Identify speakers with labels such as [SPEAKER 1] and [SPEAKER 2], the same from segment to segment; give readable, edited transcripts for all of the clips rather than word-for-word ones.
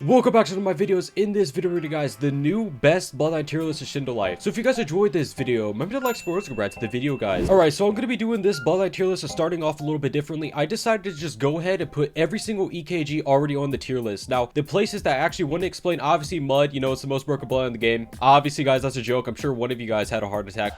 [SPEAKER 1] Welcome back to one of my videos. In this video, guys, the new best Bloodline tier list is Shindo Life. So if you guys enjoyed this video, remember to like, support, go back to the video, guys. Alright, so I'm going to be doing this Bloodline tier list, starting off a little bit differently. I decided to just go ahead and put every single EKG already on the tier list. Now, the places that I actually want to explain, obviously Mud, you know, it's the most broken bloodline in the game. Obviously, guys, that's a joke. I'm sure one of you guys had a heart attack.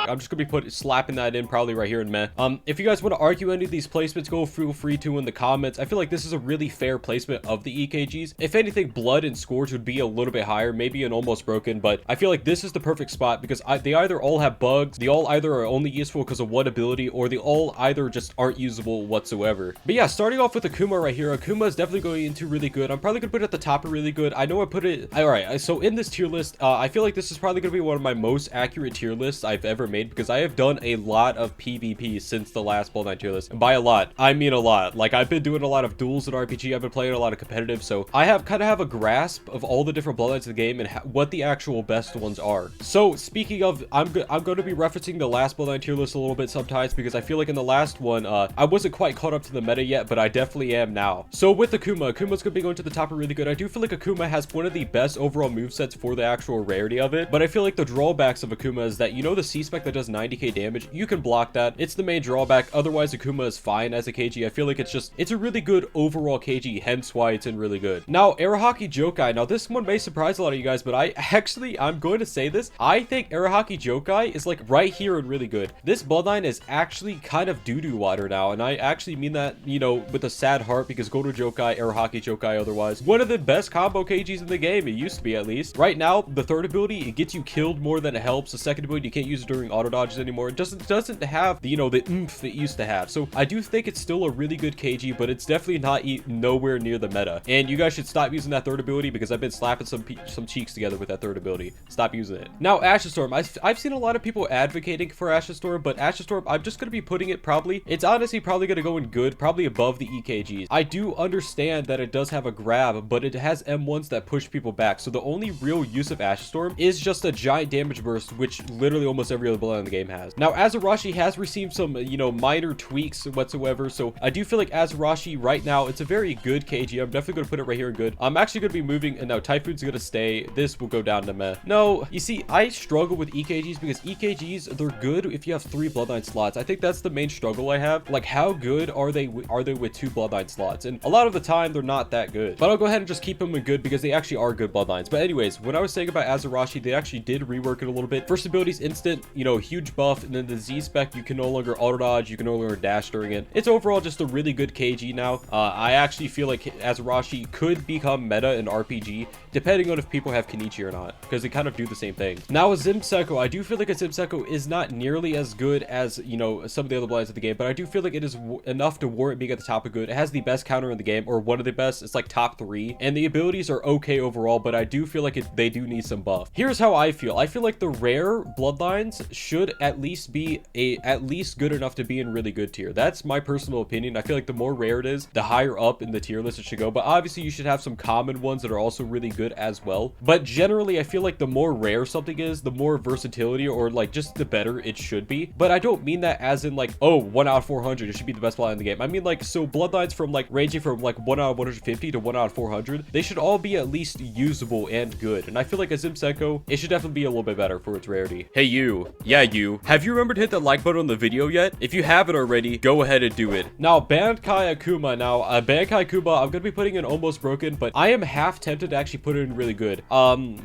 [SPEAKER 1] I'm just gonna be slapping that in probably right here in meh. If you guys want to argue any of these placements, feel free to in the comments. I feel like this is a really fair placement of the EKGs. If anything, Blood and Scourge would be a little bit higher, maybe an almost broken, but I feel like this is the perfect spot because they either all have bugs, they all either are only useful because of one ability, or they all either just aren't usable whatsoever. But yeah, starting off with Akuma right here, Akuma is definitely going into really good. I'm probably gonna put it at the top of really good. I know I put it, all right, so in this tier list, I feel like this is probably gonna be one of my most accurate tier lists I've ever made, because I have done a lot of PvP since the last Bloodline tier list. And by a lot, I mean a lot. Like, I've been doing a lot of duels in RPG, I've been playing a lot of competitive, so I kind of have a grasp of all the different Bloodlines in the game and what the actual best ones are. So speaking of, I'm going to be referencing the last Bloodline tier list a little bit sometimes, because I feel like in the last one, I wasn't quite caught up to the meta yet, but I definitely am now. So with Akuma's going to be going to the top of really good. I do feel like Akuma has one of the best overall movesets for the actual rarity of it, but I feel like the drawbacks of Akuma is that, you know, the C-spec that does 90k damage, you can block that. It's the main drawback. Otherwise, Akuma is fine as a KG. I feel like it's a really good overall KG, hence why it's in really good. Now, Arahaki Jokai. Now, this one may surprise a lot of you guys, but I'm going to say this. I think Arahaki Jokai is like right here and really good. This bloodline is actually kind of doo-doo water now, and I actually mean that, you know, with a sad heart, because Goto Jokai, Arahaki Jokai otherwise, one of the best combo KGs in the game. It used to be, at least. Right now, the third ability, it gets you killed more than it helps. The second ability, you can't use it during auto dodges anymore. It doesn't have the, you know, the oomph it used to have. So I do think it's still a really good KG, but it's definitely not nowhere near the meta. And you guys should stop using that third ability, because I've been slapping some cheeks together with that third ability. Stop using it. Now, Ashes Storm. I've seen a lot of people advocating for Ashes Storm, but Ashes Storm, I'm just going to be putting it it's honestly probably going to go in good, probably above the EKGs. I do understand that it does have a grab, but it has M1s that push people back. So the only real use of Ashes Storm is just a giant damage burst, which literally almost every other bloodline in the game has. Now, Azarashi has received some, you know, minor tweaks whatsoever, so I do feel like Azarashi right now, it's a very good KG. I'm definitely going to put it right here in good. I'm actually going to be moving, and now Typhoon's going to stay. This will go down to meh. No, you see, I struggle with EKGs because EKGs, they're good if you have 3 bloodline slots. I think that's the main struggle I have. Like, how good are they with 2 bloodline slots? And a lot of the time, they're not that good. But I'll go ahead and just keep them in good because they actually are good bloodlines. But anyways, when I was saying about Azarashi, they actually did rework it a little bit. First ability's instant, you know, huge buff, and then the Z spec, you can no longer auto dodge, you can no longer dash during it. It's overall just a really good KG now. I actually feel like Azarashi could become meta in RPG, depending on if people have Kenichi or not, because they kind of do the same thing. Now, a Zimseko, I do feel like a Zimseko is not nearly as good as, you know, some of the other bloodlines of the game, but I do feel like it is enough to warrant being at the top of good. It has the best counter in the game, or one of the best. It's like top 3, and the abilities are okay overall, but I do feel like they do need some buff. Here's how I feel. I feel like the rare bloodlines should at least be at least good enough to be in really good tier. That's my personal opinion. I feel like the more rare it is, the higher up in the tier list it should go, but obviously you should have some common ones that are also really good as well. But generally, I feel like the more rare something is, the more versatility, or like just the better it should be. But I don't mean that as in like, oh, 1 out of 400, it should be the best bloodline in the game. I mean, like, so bloodlines from like ranging from like 1 out of 150 to 1 out of 400, they should all be at least usable and good. And I feel like a Zimseko, it should definitely be a little bit better for its rarity. Hey, you. Yeah, you. Have you remembered to hit that like button on the video yet? If you haven't already, go ahead and do it. Now, Bankai Akuma. Now, Bankai Akuma, I'm gonna be putting in almost broken, but I am half tempted to actually put it in really good.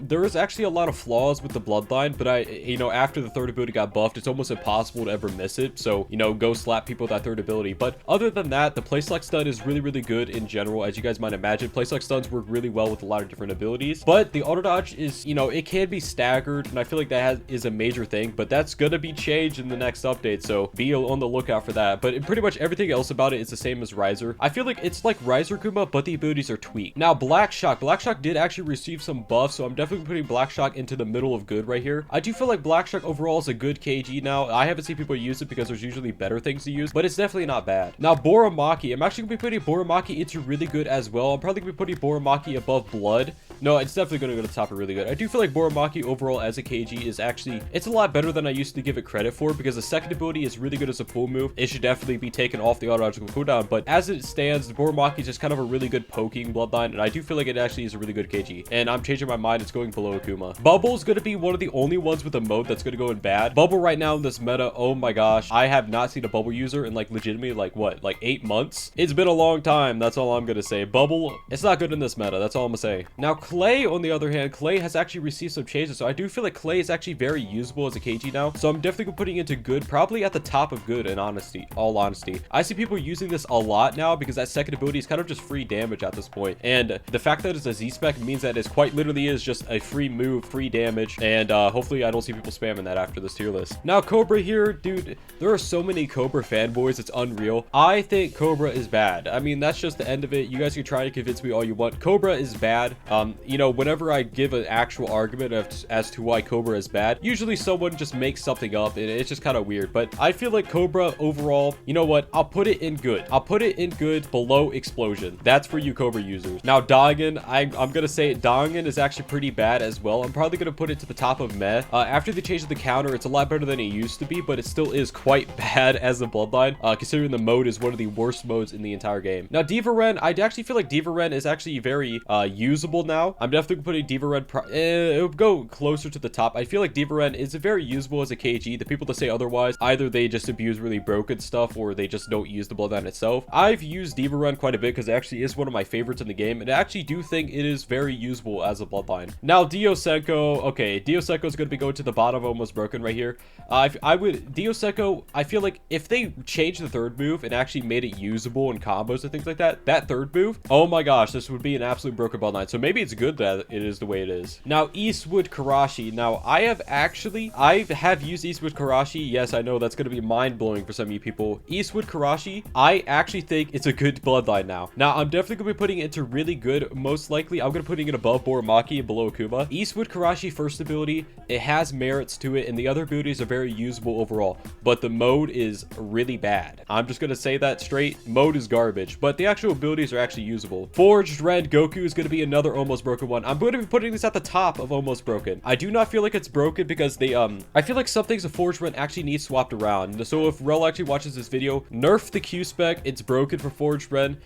[SPEAKER 1] There is actually a lot of flaws with the bloodline, but you know, after the third ability got buffed, it's almost impossible to ever miss it. So, you know, go slap people with that third ability. But other than that, the play select stun is really, really good in general. As you guys might imagine, play select stuns work really well with a lot of different abilities, but the auto dodge is, you know, it can be staggered, and I feel like that is a major thing, but that's gonna be changed in the next update, so be on the lookout for that. But pretty much everything else about it is the same as Riser. I feel like it's like Riser Kuma, but the abilities are tweaked. Now, Black Shock did actually receive some buffs, so I'm definitely putting Black Shock into the middle of good right here. I do feel like Black Shock overall is a good KG now. I haven't seen people use it because there's usually better things to use, but it's definitely not bad. Now, Boramaki, I'm actually gonna be putting Boramaki into really good as well. I'm probably gonna be putting Boramaki above Blood. No, it's definitely gonna go to the top of really good. I do feel like Boramaki overall as a KG is actually, it's a lot better than than I used to give it credit for, because the second ability is really good as a full move. It should definitely be taken off the automatic cooldown, but as it stands, the Boramaki is just kind of a really good poking bloodline, and I do feel like it actually is a really good KG, and I'm changing my mind. It's going below Akuma. Bubble's going to be one of the only ones with a mode that's going to go in bad. Bubble right now in this meta, oh my gosh, I have not seen a Bubble user in like legitimately like what, like 8 months? It's been a long time. That's all I'm going to say. Bubble, it's not good in this meta. That's all I'm going to say. Now Clay, on the other hand, Clay has actually received some changes, so I do feel like Clay is actually very usable as a KG now, so I'm definitely putting into good, probably at the top of good, in all honesty. I see people using this a lot now because that second ability is kind of just free damage at this point, and the fact that it's a Z-spec means that it's quite literally is just a free move, free damage, and hopefully I don't see people spamming that after this tier list. Now Cobra here, dude, there are so many Cobra fanboys, it's unreal. I think Cobra is bad. I mean, that's just the end of it. You guys can try to convince me all you want. Cobra is bad. You know, whenever I give an actual argument as to why Cobra is bad, usually someone just makes something up, and it's just kind of weird. But I feel like Cobra overall, you know what? I'll put it in good. I'll put it in good below Explosion. That's for you Cobra users. Now Dangan, I'm gonna say Dangan is actually pretty bad as well. I'm probably gonna put it to the top of meh. After the change of the counter, it's a lot better than it used to be, but it still is quite bad as a bloodline, considering the mode is one of the worst modes in the entire game. Now Diva Ren, I actually feel like Diva Ren is actually very usable now. I'm definitely putting Diva Ren, it would go closer to the top. I feel like Diva Ren is very usable as a KG. The people that say otherwise, either they just abuse really broken stuff or they just don't use the bloodline itself. I've used Diva Ren quite a bit because it actually is one of my favorites in the game, and I actually do think it is very usable as a bloodline. Now Diosenko, okay, Diosenko is going to be going to the bottom of almost broken right here. Diosenko, I feel like if they changed the third move and actually made it usable in combos and things like that, that third move, oh my gosh, this would be an absolute broken bloodline. So maybe it's good that it is the way it is. Now Eastwood Karashi. Now I have used Eastwood Karashi. Yes, I know that's going to be mind-blowing for some of you people. Eastwood Karashi, I actually think it's a good bloodline now. Now I'm definitely going to be putting it into really good. Most likely I'm going to be putting it above Boramaki and below Akuma. Eastwood Karashi first ability, it has merits to it, and the other abilities are very usable overall, but the mode is really bad. I'm just going to say that straight. Mode is garbage, but the actual abilities are actually usable. Forged Red Goku is going to be another almost broken one. I'm going to be putting this at the top of almost broken. I do not feel like it's broken because they I feel like some things of Forged Red actually need swapped around. So if Rel actually watches this video, nerf the Q spec, it's broken for Forged Red.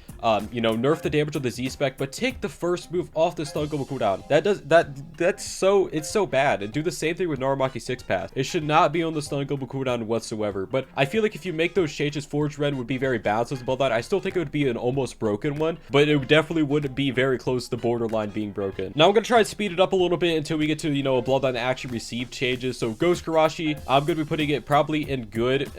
[SPEAKER 1] You know, nerf the damage of the Z spec, but take the first move off the stun global cooldown. It's so bad. And do the same thing with Naramaki 6 pass. It should not be on the stun global cooldown whatsoever. But I feel like if you make those changes, Forged Red would be very balanced as a bloodline. I still think it would be an almost broken one, but it definitely wouldn't be very close to borderline being broken. Now I'm gonna try and speed it up a little bit until we get to, you know, a bloodline that actually received changes. So Ghost Karashi, I'm gonna be putting it probably in good,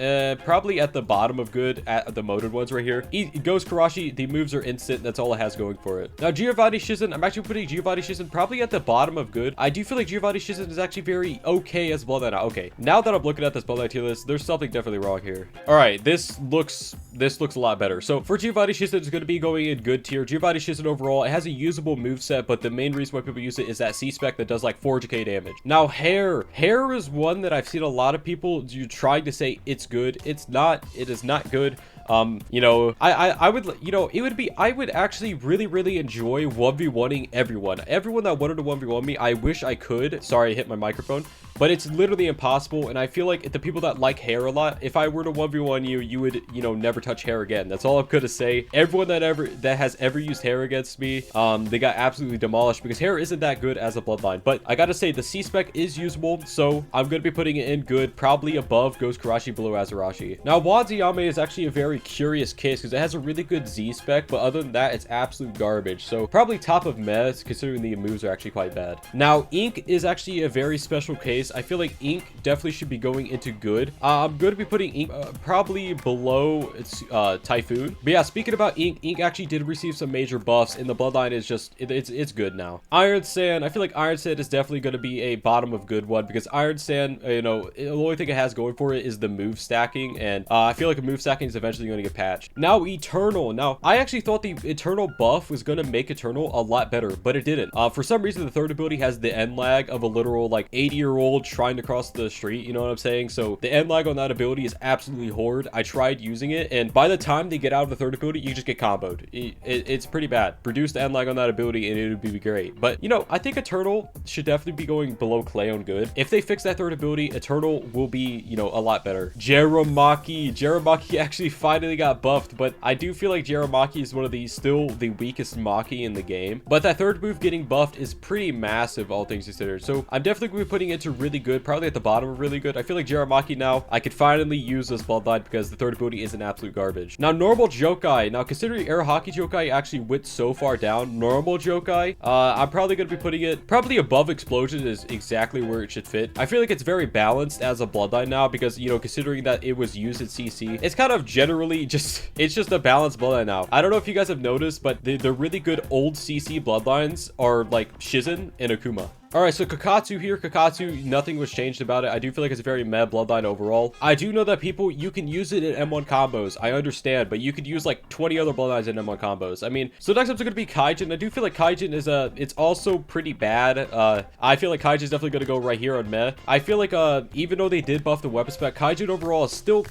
[SPEAKER 1] probably at the bottom of good at the moded ones right here. Ghost Karashi, the moves are instant. That's all it has going for it. Now Giovanni Shizen, I'm actually putting Giovanni Shizen probably at the bottom of good. I do feel like Giovanni Shizen is actually very okay as bloodline. Okay, now that I'm looking at this bloodline tier list, there's something definitely wrong here. All right, this looks a lot better. So for Giovanni Shizen, it's going to be going in good tier. Giovanni Shizen overall, it has a usable moveset, but the main reason why people use it is that C-spec that does like 4k damage. Now Hair is one that I've seen a lot of people trying to say it's good. It's not. It is not good. You know, I would, you know, I would actually really enjoy 1v1ing everyone that wanted to 1v1 me. I wish I could. Sorry, I hit my microphone, but it's literally impossible. And I feel like the people that like Hair a lot, if I were to 1v1 you, you would, you know, never touch Hair again. That's all I'm gonna say. Everyone that has ever used Hair against me, they got absolutely demolished because Hair isn't that good as a bloodline. But I gotta say the C-spec is usable, so I'm gonna be putting it in good, probably above Ghost Karashi, below Azarashi. Now Waziyame is actually a very curious case because it has a really good Z spec, but other than that, it's absolute garbage. So probably top of mez, considering the moves are actually quite bad. Now Ink is actually a very special case. I feel like Ink definitely should be going into good. I'm going to be putting Ink probably below its Typhoon. But yeah, speaking about Ink actually did receive some major buffs, and the bloodline is just it's good now. Iron Sand, I feel like Iron Sand is definitely going to be a bottom of good one because Iron Sand, you know, the only thing it has going for it is the move stacking, and I feel like the move stacking is eventually eventually going to get patched. Now Eternal. Now I actually thought the Eternal buff was going to make Eternal a lot better, but it didn't. For some reason the third ability has the end lag of a literal like 80-year-old trying to cross the street, you know what I'm saying? So the end lag on that ability is absolutely horrid. I tried using it, and by the time they get out of the third ability, you just get comboed. It's pretty bad. Reduce the end lag on that ability and it would be great. But you know, I think Eternal should definitely be going below Clay on good. If they fix that third ability, Eternal will be, you know, a lot better. Jeremaki actually finally got buffed, but I do feel like Jeremaki is one of the still the weakest Maki in the game. But that third move getting buffed is pretty massive, all things considered. So I'm definitely going to be putting it to really good, probably at the bottom of really good. I feel like Jeremaki now, I could finally use this bloodline because the third ability is an absolute garbage. Now normal Jokai. Now considering Air Hockey Jokai actually went so far down, normal Jokai, I'm probably going to be putting it probably above Explosion is exactly where it should fit. I feel like it's very balanced as a bloodline now because, you know, considering that it was used at CC, it's kind of generally just, it's just a balanced bloodline now. I don't know if you guys have noticed, but the really good old CC bloodlines are like Shizen and Akuma. All right, so Kakatsu here. Kakatsu, nothing was changed about it. I do feel like it's a very meh bloodline overall. I do know that people, you can use it in M1 combos. I understand, but you could use like 20 other bloodlines in M1 combos. I mean, so next up is going to be Kaijin. I do feel like Kaijin is it's also pretty bad. I feel like Kaijin is definitely going to go right here on meh. I feel like even though they did buff the weapon spec, Kaijin overall is still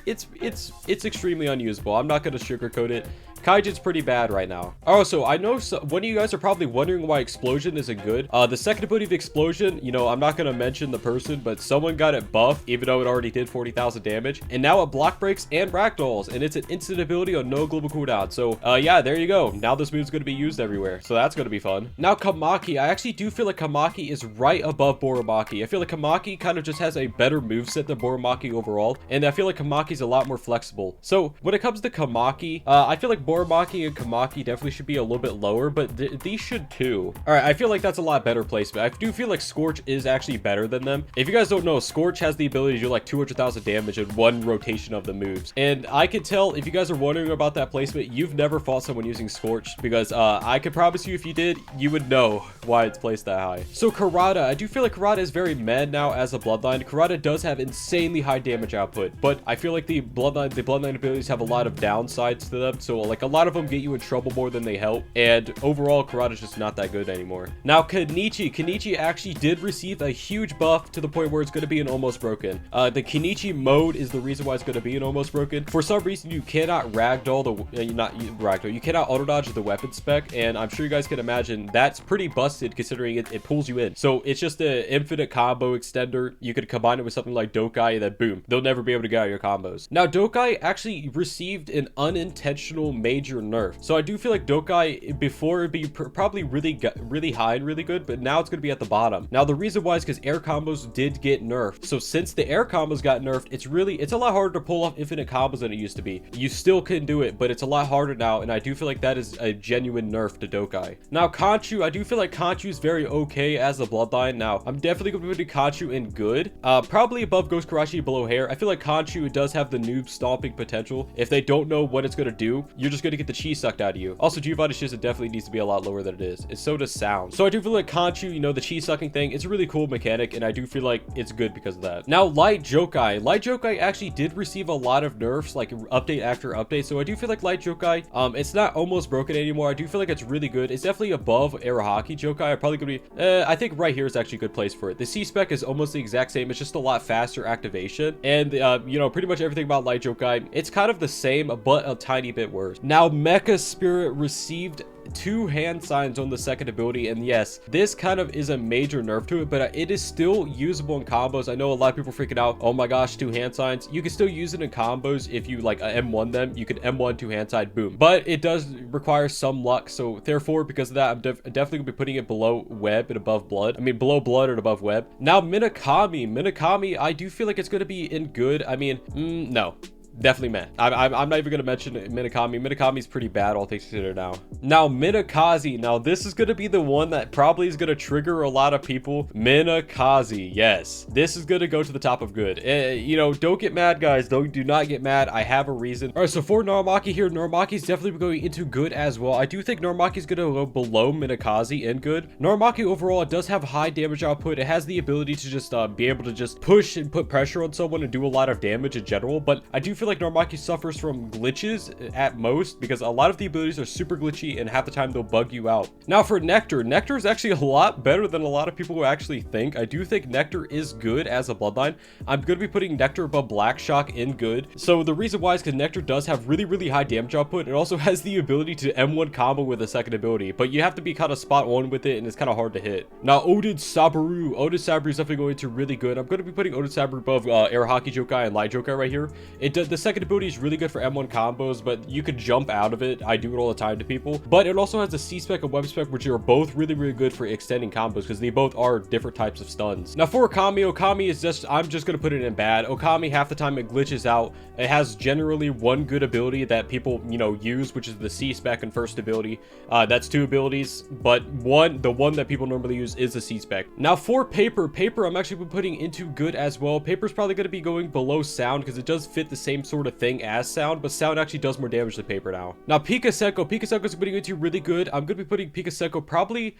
[SPEAKER 1] it's extremely unusable. I'm not going to sugarcoat it. Kaijin's pretty bad right now. Also, I know one of you guys are probably wondering why Explosion isn't good. The second ability of Explosion, you know, I'm not going to mention the person, but someone got it buffed, even though it already did 40,000 damage. And now it block breaks and ragdolls, and it's an instant ability on no global cooldown. So, yeah, there you go. Now this move's going to be used everywhere. So that's going to be fun. Now, Kamaki. I actually do feel like Kamaki is right above Boromaki. I feel like Kamaki kind of just has a better moveset than Boromaki overall. And I feel like Kamaki's a lot more flexible. So, when it comes to Kamaki, I feel like Boromaki and Kamaki definitely should be a little bit lower, but these should too. All right, I feel like that's a lot better placement. I do feel like Scorch is actually better than them. If you guys don't know, Scorch has the ability to do like 200,000 damage in one rotation of the moves. And I could tell, if you guys are wondering about that placement, you've never fought someone using Scorch, because I could promise you if you did, you would know why it's placed that high. So Karada, I do feel like Karada is very meh now as a bloodline. Karada does have insanely high damage output, but I feel like the bloodline abilities have a lot of downsides to them. So like a lot of them get you in trouble more than they help, and overall Karada's just not that good anymore. Now Kenichi actually did receive a huge buff to the point where it's going to be an almost broken. The Kenichi mode is the reason why it's going to be an almost broken. For some reason you cannot ragdoll you cannot auto dodge the weapon spec, and I'm sure you guys can imagine that's pretty busted considering it pulls you in. So it's just an infinite combo extender. You could combine it with something like Dokai, and then boom, they'll never be able to get out your combos. Now Dokai actually received an unintentional major nerf, so I do feel like Dokai before it'd be probably really high and really good, but now it's going to be at the bottom. Now the reason why is because air combos did get nerfed. So since the air combos got nerfed, it's a lot harder to pull off infinite combos than it used to be. You still can do it, but it's a lot harder now, and I do feel like that is a genuine nerf to Dokai. Now Kanchu, I do feel like Kanchu is very okay as a bloodline. Now I'm definitely going to put Kanchu in good, probably above Ghost Karashi, below Hair. I feel like Kanchu does have the noob stomping potential. If they don't know what it's going to do, you're just going to get the chi sucked out of you. Also, Giovanni Shiza definitely needs to be a lot lower than it is. And so does Sound. So I do feel like Kanchu, you know, the chi sucking thing, it's a really cool mechanic, and I do feel like it's good because of that. Now Light Jokai. Light Jokai actually did receive a lot of nerfs, like update after update. So I do feel like Light Jokai, it's not almost broken anymore. I do feel like it's really good. It's definitely above Arahaki Jokai. I'm probably gonna be I think right here is actually a good place for it. The C spec is almost the exact same. It's just a lot faster activation, and you know, pretty much everything about Light Jokai, it's kind of the same but a tiny bit worse. Now Mecha Spirit received 2 hand signs on the second ability, and yes, this kind of is a major nerf to it, but it is still usable in combos. I know a lot of people freaking out, oh my gosh, 2 hand signs. You can still use it in combos if you like M1 them. You can M1 2 hand side, boom, but it does require some luck. So therefore, because of that, I'm definitely gonna be putting it below Web and above Blood. I mean, below Blood and above Web. Now Minakami, I do feel like it's gonna be in good. I mean, no, definitely meh. I'm not even gonna mention Minakami. Minakami's pretty bad, all things considered. Now Minakazi. Now this is gonna be the one that probably is gonna trigger a lot of people. Minakazi, yes, this is gonna go to the top of good. You know, don't get mad, guys. Do not get mad. I have a reason. All right, so for Naramaki here, Naramaki's definitely going into good as well. I do think Naramaki's gonna go below Minakazi in good. Naramaki overall, it does have high damage output. It has the ability to just be able to just push and put pressure on someone and do a lot of damage in general, but I do feel feel like Narmaki suffers from glitches at most, because a lot of the abilities are super glitchy and half the time they'll bug you out. Now for Nectar, Nectar is actually a lot better than a lot of people will actually think. I do think Nectar is good as a bloodline. I'm going to be putting Nectar above Black Shock in good. So the reason why is because Nectar does have really high damage output. It also has the ability to M1 combo with a second ability, but you have to be kind of spot on with it, and it's kind of hard to hit. Now Odin Sabaru. Odin Sabaru is definitely going to really good. I'm going to be putting Odin Sabaru above Air Hockey Jokai and Light Jokai right here. It does, the second ability is really good for M1 combos, but you could jump out of it. I do it all the time to people. But it also has a C-Spec and Web Spec, which are both really good for extending combos, because they both are different types of stuns. Now for Okami, Okami is just, I'm just going to put it in bad. Okami, half the time it glitches out. It has generally one good ability that people, you know, use, which is the C-Spec and first ability. That's 2 abilities, but the one that people normally use is the C-Spec. Now for Paper, I'm actually putting into good as well. Paper's probably going to be going below Sound, because it does fit the same sort of thing as Sound, but Sound actually does more damage than Paper now. Now Pika Seko is putting into really good. I'm going to be putting Pika Seko probably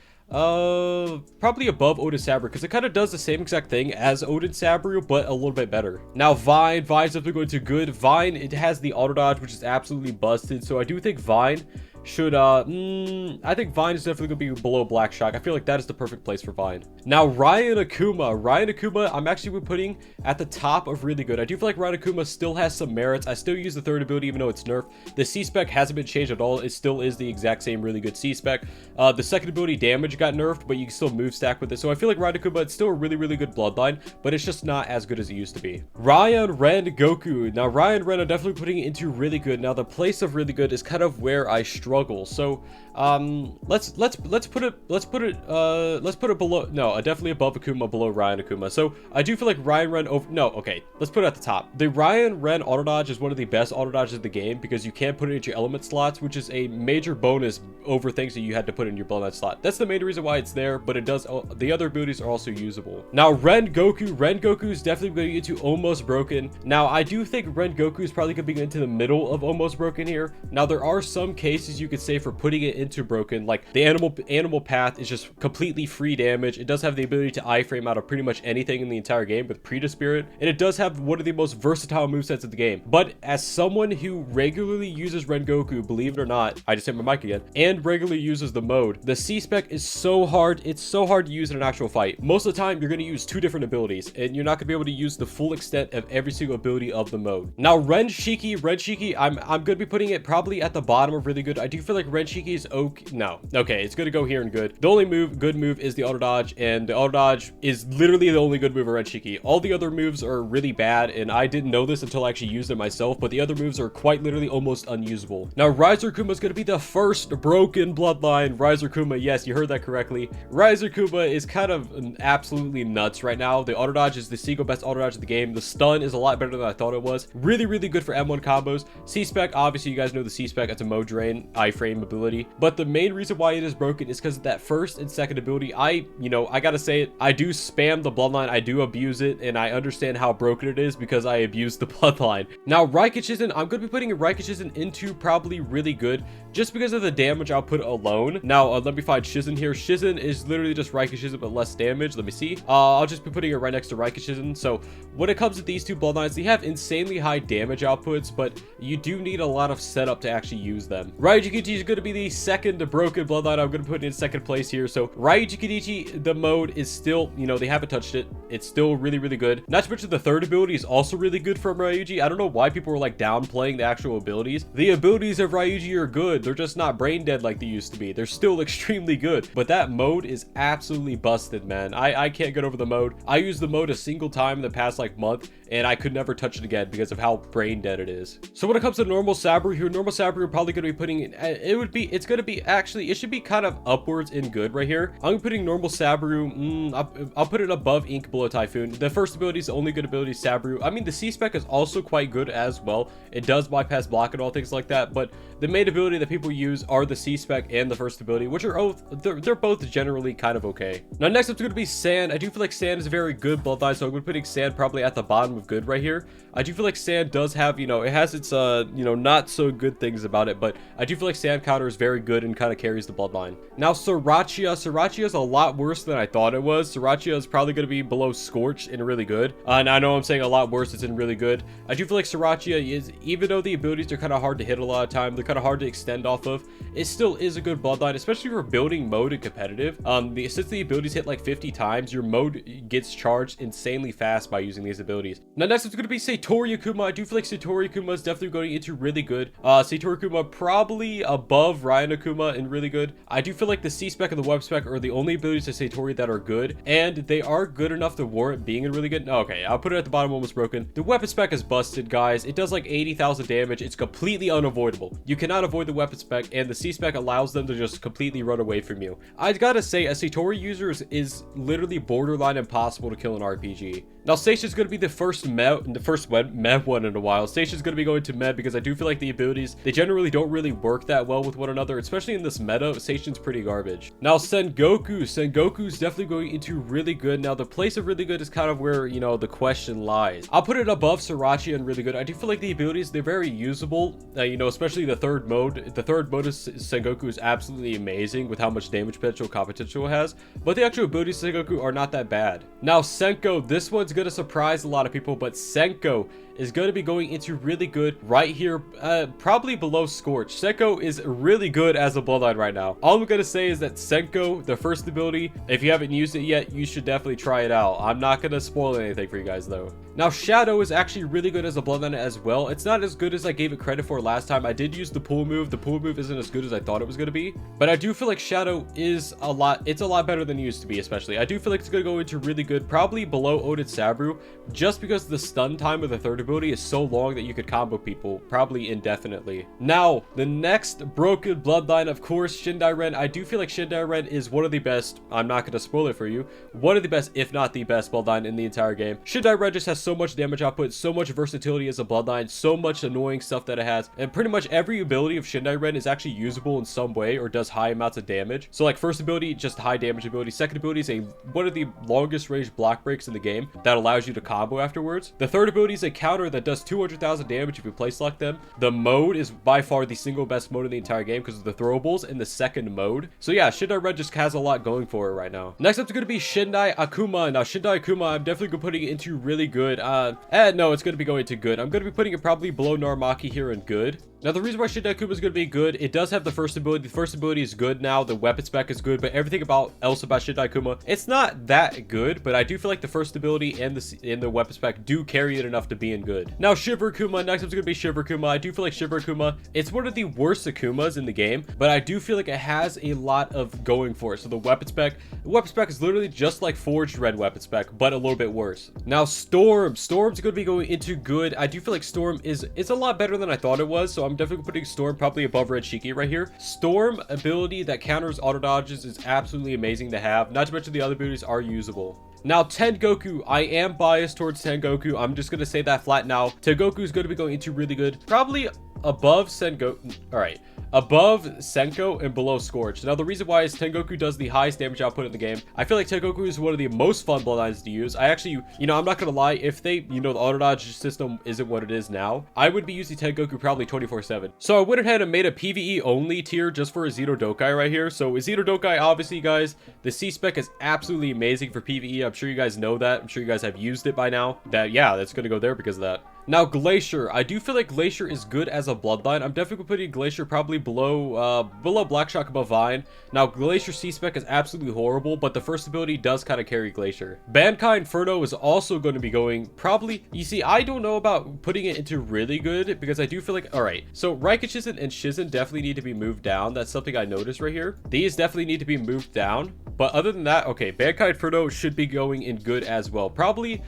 [SPEAKER 1] above Odin Sabaru, because it kind of does the same exact thing as Odin Sabaru, but a little bit better. Now Vine's definitely going to good. Vine, it has the auto dodge, which is absolutely busted, so I do think Vine should I think Vine is definitely gonna be below Black Shock. I feel like that is the perfect place for Vine. Now Ryan Akuma, I'm actually putting at the top of really good. I do feel like Ryan Akuma still has some merits. I still use the third ability even though it's nerfed. The C-Spec hasn't been changed at all. It still is the exact same really good C-Spec. The second ability damage got nerfed, but you can still move stack with it. So I feel like Ryan Akuma, it's still a really good bloodline, but it's just not as good as it used to be. Ryan Ren Goku. Now Ryan Ren, I'm definitely putting it into really good. Now the place of really good is kind of where I struggle. So let's put it below, no, definitely above Akuma, below Ryan Akuma. So I do feel like Ryan Ren over, no, okay, let's put it at the top. The Ryan Ren auto dodge is one of the best auto dodges in the game, because you can't put it into your element slots, which is a major bonus over things that you had to put in your bloodline slot. That's the main reason why it's there, but it does, the other abilities are also usable. Now Ren Goku is definitely going to get to almost broken. Now I do think Ren Goku is probably going to be into the middle of almost broken here. Now there are some cases you could say for putting it into broken, like the animal path is just completely free damage. It does have the ability to iframe out of pretty much anything in the entire game with Preta Spirit, and it does have one of the most versatile movesets of the game. But as someone who regularly uses Rengoku, believe it or not, I just hit my mic again, and regularly uses the mode, the C-Spec is so hard, it's so hard to use in an actual fight. Most of the time you're going to use 2 different abilities, and you're not going to be able to use the full extent of every single ability of the mode. Now Ren Shiki, I'm going to be putting it probably at the bottom of really good. I do feel like Ren Shiki is okay. No, okay, it's gonna go here and good. The only good move is the auto dodge, and the auto dodge is literally the only good move of Ren Shiki. All the other moves are really bad, and I didn't know this until I actually used it myself, but the other moves are quite literally almost unusable. Now Riser Kuma is gonna be the first broken bloodline. Riser Kuma, yes, you heard that correctly. Riser Kuma is kind of absolutely nuts right now. The auto dodge is the single best auto dodge of the game. The stun is a lot better than I thought it was. Really good for M1 combos. C-Spec, obviously you guys know the C-Spec, it's a mode drain, iframe ability, but the main reason why it is broken is because of that first and second ability. I gotta say it, I do spam the bloodline, I do abuse it, and I understand how broken it is because I abuse the bloodline. Now Raika Shizen, I'm gonna be putting Raika Shizen into probably really good just because of the damage output alone. Now let me find Shizen here. Shizen is literally just Raika Shizen but less damage. Let me see. I'll just be putting it right next to Raika Shizen. So when it comes to these 2 bloodlines, they have insanely high damage outputs, but you do need a lot of setup to actually use them. Ryuji Kidichi is going to be the second broken bloodline. I'm going to put it in second place here. So Ryuji Kidichi, the mode is still, they haven't touched it. It's still really good. Not to mention the third ability is also really good from Ryuji. I don't know why people were like downplaying the actual abilities. The abilities of Ryuji are good. They're just not brain dead like they used to be. They're still extremely good, but that mode is absolutely busted, man. I can't get over the mode. I used the mode a single time in the past like month, and I could never touch it again because of how brain dead it is. So when it comes to normal Sabaru here, normal Sabaru are probably going to be putting it should be kind of upwards in good right here. I'm putting normal Sabaru, I'll put it above Ink, below Typhoon. The first ability is the only good ability, Sabaru. I mean, the C-Spec is also quite good as well. It does bypass block and all things like that, but the main ability that people use are the C-Spec and the first ability, which are both, they're both generally kind of okay. Now next up is going to be Sand. I do feel like Sand is a very good bloodline, so I'm going to be putting Sand probably at the bottom of good right here. I do feel like Sand does have, it has its, not so good things about it, but I do feel feel like Sand Counter is very good and kind of carries the bloodline. Now, Sriracha is a lot worse than I thought it was. Sriracha is probably going to be below Scorch and really good. And I know I'm saying a lot worse, it's in really good. I do feel like Sriracha is, even though the abilities are kind of hard to hit a lot of time, they're kind of hard to extend off of, it still is a good bloodline, especially for building mode and competitive. Since the abilities hit like 50 times, your mode gets charged insanely fast by using these abilities. Now, next is going to be Satori Akuma. I do feel like Satori Akuma is definitely going into really good. Satori Akuma probably above Ryan Akuma and really good. I do feel like the C-Spec and the Web Spec are the only abilities to Satori that are good, and they are good enough to warrant being in really good. Okay, I'll put it at the bottom, almost broken. The Weapon Spec is busted, guys. It does like 80,000 damage. It's completely unavoidable. You cannot avoid the Weapon Spec, and the C-Spec allows them to just completely run away from you. I gotta say, a Satori user is literally borderline impossible to kill in RPG. Now, Station's going to be the first med one in a while. Station's going to be going to med because I do feel like the abilities, they generally don't really work that well with one another, especially in this meta. Station's pretty garbage. Now, Sengoku's definitely going into really good. Now, the place of really good is kind of where, you know, the question lies. I'll put it above Sriracha and really good. I do feel like the abilities, they're very usable, you know, especially the third mode. The third mode of Sengoku is absolutely amazing with how much damage potential, comp potential it has, but the actual abilities of Sengoku are not that bad. Now, Senko, this one's going to surprise a lot of people, but Senko is going to be going into really good right here, probably below Scorch. Senko is really good as a bloodline right now. All I'm going to say is that Senko, the first ability, if you haven't used it yet, you should definitely try it out. I'm not going to spoil anything for you guys though. Now, Shadow is actually really good as a bloodline as well. It's not as good as I gave it credit for last time. I did use the pull move. The pull move isn't as good as I thought it was going to be, but I do feel like Shadow is it's a lot better than it used to be, especially. I do feel like it's going to go into really good, probably below Odin Sabru, just because the stun time of the third ability is so long that you could combo people probably indefinitely. Now, the next broken bloodline, of course, Shindai-Ren. I do feel like Shindai-Ren is one of the best. I'm not going to spoil it for you. One of the best, if not the best bloodline in the entire game. Shindai-Ren just has so much damage output, so much versatility as a bloodline, so much annoying stuff that it has, and pretty much every ability of Shindai-Ren is actually usable in some way or does high amounts of damage. So like first ability, just high damage ability. Second ability is one of the longest range block breaks in the game that allows you to combo afterwards. The third ability is a counter that does 200,000 damage if you play select them. The mode is by far the single best mode in the entire game because of the throwables in the second mode. So yeah, Shindai-Ren just has a lot going for it right now. Next up is going to be Shindai Akuma. Now, Shindai Akuma, I'm definitely putting it into really good. No, it's going to be going to good. I'm going to be putting it probably below Naramaki here in good. Now, the reason why Shindai Akuma is going to be good, it does have the first ability. The first ability is good now. The weapon spec is good, but everything else about Shindai Akuma, it's not that good, but I do feel like the first ability and the weapon spec do carry it enough to be in good. Now, Shiver Akuma, next up is going to be Shiver Akuma. I do feel like Shiver Akuma, it's one of the worst Akumas in the game, but I do feel like it has a lot of going for it. So the weapon spec is literally just like Forged Red weapon spec, but a little bit worse. Now, Storm's going to be going into good. I do feel like Storm is a lot better than I thought it was, so I'm definitely putting Storm probably above Red Shiki right here. Storm ability that counters auto dodges is absolutely amazing to have, not to mention the other abilities are usable. Now, Tengoku, I am biased towards Tengoku. I'm just going to say that flat now. Tengoku is going to be going into really good, probably above Sengoku. All right, above Senko and below Scorch. Now, the reason why is Tengoku does the highest damage output in the game. I feel like Tengoku is one of the most fun bloodlines to use. I actually, you know, I'm not gonna lie, if they, you know, the auto dodge system isn't what it is now, I would be using Tengoku probably 24/7. So I went ahead and made a PvE only tier just for Izito Dokai right here. So Izito Dokai, obviously, guys, the C-Spec is absolutely amazing for PvE. I'm sure you guys know that. I'm sure you guys have used it by now. Yeah, that's gonna go there because of that. Now, Glacier. I do feel like Glacier is good as a bloodline. I'm definitely putting Glacier probably below Blackshock, above Vine. Now, Glacier C-Spec is absolutely horrible, but the first ability does kind of carry Glacier. Bankai Inferno is also going to be going probably... You see, I don't know about putting it into really good because I do feel like... Alright, so Raikage Shizen and Shizen definitely need to be moved down. That's something I noticed right here. These definitely need to be moved down. But other than that, okay, Bankai Inferno should be going in good as well. Probably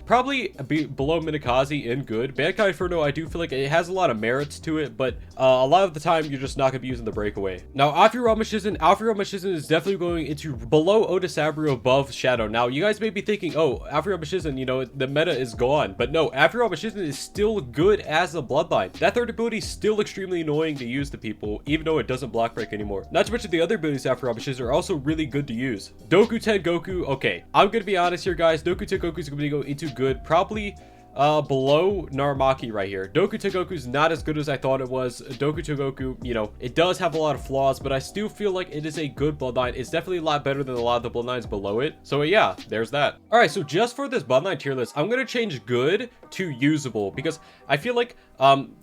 [SPEAKER 1] be below Minakaze in good. Bankai Inferno, I do feel like it has a lot of merits to it, but a lot of the time you're just not going to be using the breakaway. Now, Afurama Shizen is definitely going into below Oda Saburo, above Shadow. Now, you guys may be thinking, oh, Afurama Shizen, you know, the meta is gone. But no, Afurama Shizen is still good as a bloodline. That third ability is still extremely annoying to use to people, even though it doesn't block break anymore. Not to mention the other abilities of Afurama Shizen are also really good to use. Doku Tengoku, okay, I'm going to be honest here, guys. Doku Tengoku is going to go into good, probably below Naramaki right here. Doku Tengoku's not as good as I thought it was. Doku Tengoku, you know, it does have a lot of flaws, but I still feel like it is a good bloodline. It's definitely a lot better than a lot of the bloodlines below it. So yeah, there's that. All right, so just for this bloodline tier list, I'm gonna change good to usable because I feel like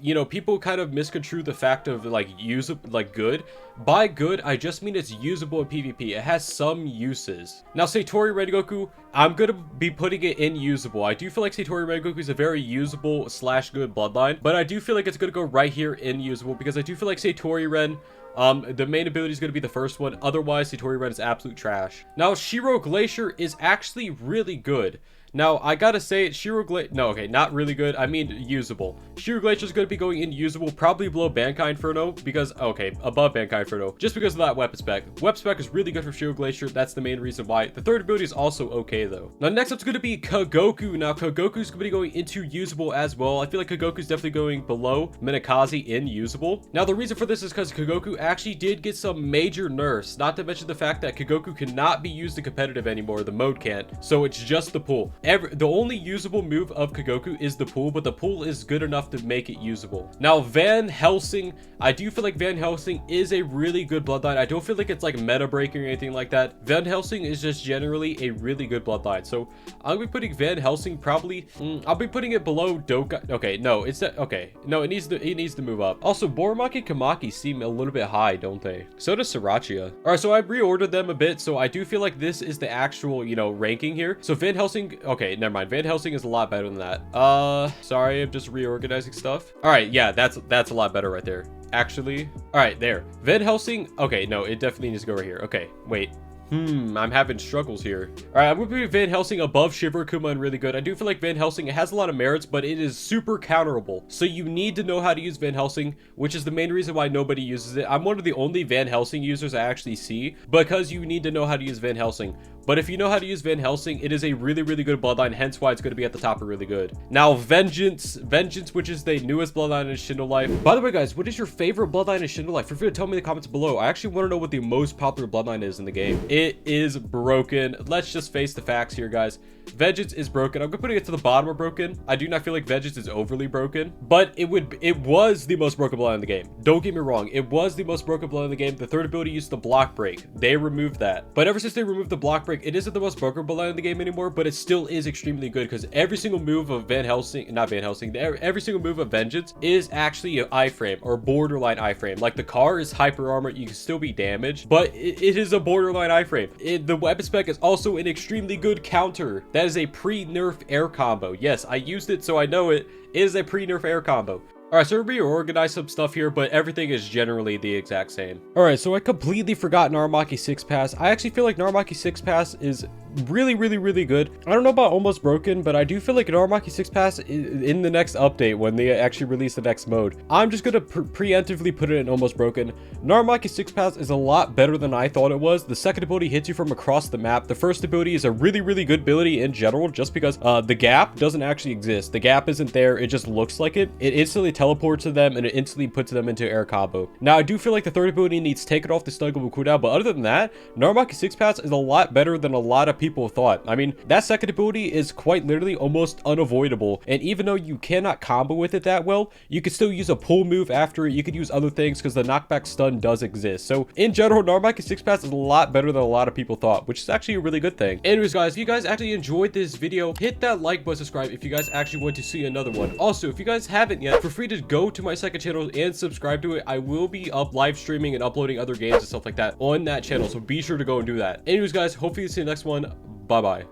[SPEAKER 1] you know, people kind of misconstrue the fact of like usable, like good. By good, I just mean it's usable in PvP. It has some uses. Now, Satori Rengoku, I'm gonna be putting it in usable. I do feel like Satori Rengoku is a very usable / good bloodline, but I do feel like it's gonna go right here in usable because I do feel like Satori Ren, the main ability is going to be the first one. Otherwise, Satori Ren is absolute trash. Now, Shiro Glacier is actually really good. Now, I gotta say, no, okay, not really good. I mean, usable. Shiro Glacier is going to be going in usable, probably below Bankai Inferno, because, okay, above Bankai Inferno, just because of that weapon spec. Weapon spec is really good for Shiro Glacier. That's the main reason why. The third ability is also okay, though. Now, next up is going to be Kagoku. Now, Kagoku is going to be going into usable as well. I feel like Kagoku is definitely going below Minakaze in usable. Now, the reason for this is because Kagoku actually did get some major nerfs, not to mention the fact that Kagoku cannot be used in competitive anymore. The mode can't, so it's just the pull. The only usable move of Kagoku is the pull, but the pull is good enough to make it usable. Now, Van Helsing, I do feel like Van Helsing is a really good bloodline. I don't feel like it's like meta breaking or anything like that. Van Helsing is just generally a really good bloodline. So I'm gonna be putting Van Helsing probably, I'll be putting it below Doka. Okay, no, it's that, okay. No, it needs to move up. Also, Boramaki Kamaki seem a little bit high, don't they? So does Sriracha. All right, so I reordered them a bit. So I do feel like this is the actual, you know, ranking here. So Van Helsing, okay, never mind. Van Helsing is a lot better than that. Sorry, I'm just reorganizing stuff. All right, yeah, that's a lot better right there. Actually, all right, there. Van Helsing, okay, no, it definitely needs to go right here. Okay, wait. I'm having struggles here. All right, I'm going to put Van Helsing above Shiver Akuma and really good. I do feel like Van Helsing, it has a lot of merits, but it is super counterable. So you need to know how to use Van Helsing, which is the main reason why nobody uses it. I'm one of the only Van Helsing users I actually see because you need to know how to use Van Helsing. But if you know how to use Van Helsing, it is a really, really good bloodline, hence why it's going to be at the top of really good. Now, Vengeance, which is the newest bloodline in Shindo Life. By the way, guys, what is your favorite bloodline in Shindo Life? Feel free to tell me in the comments below. I actually want to know what the most popular bloodline is in the game. It is broken. Let's just face the facts here, guys. Vengeance is broken. I'm gonna put it to the bottom of broken. I do not feel like Vengeance is overly broken, but it was the most broken bloodline in the game. Don't get me wrong, it was the most broken bloodline in the game. The third ability used the block break. They removed that, but ever since they removed the block break, it isn't the most broken bloodline in the game anymore. But it still is extremely good because every single move of every single move of Vengeance is actually an iframe or borderline iframe. Like the car is hyper armor, you can still be damaged, but it is a borderline iframe. The weapon spec is also an extremely good counter. That is a pre-nerf air combo. Yes, I used it, so I know it is a pre-nerf air combo. All right, so we reorganized some stuff here, but everything is generally the exact same. All right, so I completely forgot Naramaki 6 Pass. I actually feel like Naramaki 6 Pass is really, really, really good. I don't know about almost broken, but I do feel like Naramaki 6 Pass in the next update when they actually release the next mode. I'm just gonna preemptively put it in almost broken. Naramaki 6 Pass is a lot better than I thought it was. The second ability hits you from across the map. The first ability is a really, really good ability in general, just because the gap doesn't actually exist. The gap isn't there. It just looks like it. It instantly teleports to them and it instantly puts them into air combo. Now, I do feel like the third ability needs taken off the stunnable cooldown, but other than that, Naramaki 6 Pass is a lot better than a lot of people thought. I mean, that second ability is quite literally almost unavoidable, and even though you cannot combo with it that well, you can still use a pull move after it. You could use other things because the knockback stun does exist. So in general, Naramaki 6 Pass is a lot better than a lot of people thought, which is actually a really good thing. Anyways, guys, if you guys actually enjoyed this video, hit that like button, subscribe if you guys actually want to see another one. Also, if you guys haven't yet, feel free to go to my second channel and subscribe to it. I will be live streaming and uploading other games and stuff like that on that channel, so be sure to go and do that. Anyways, guys, hopefully see you in the next one. Bye bye.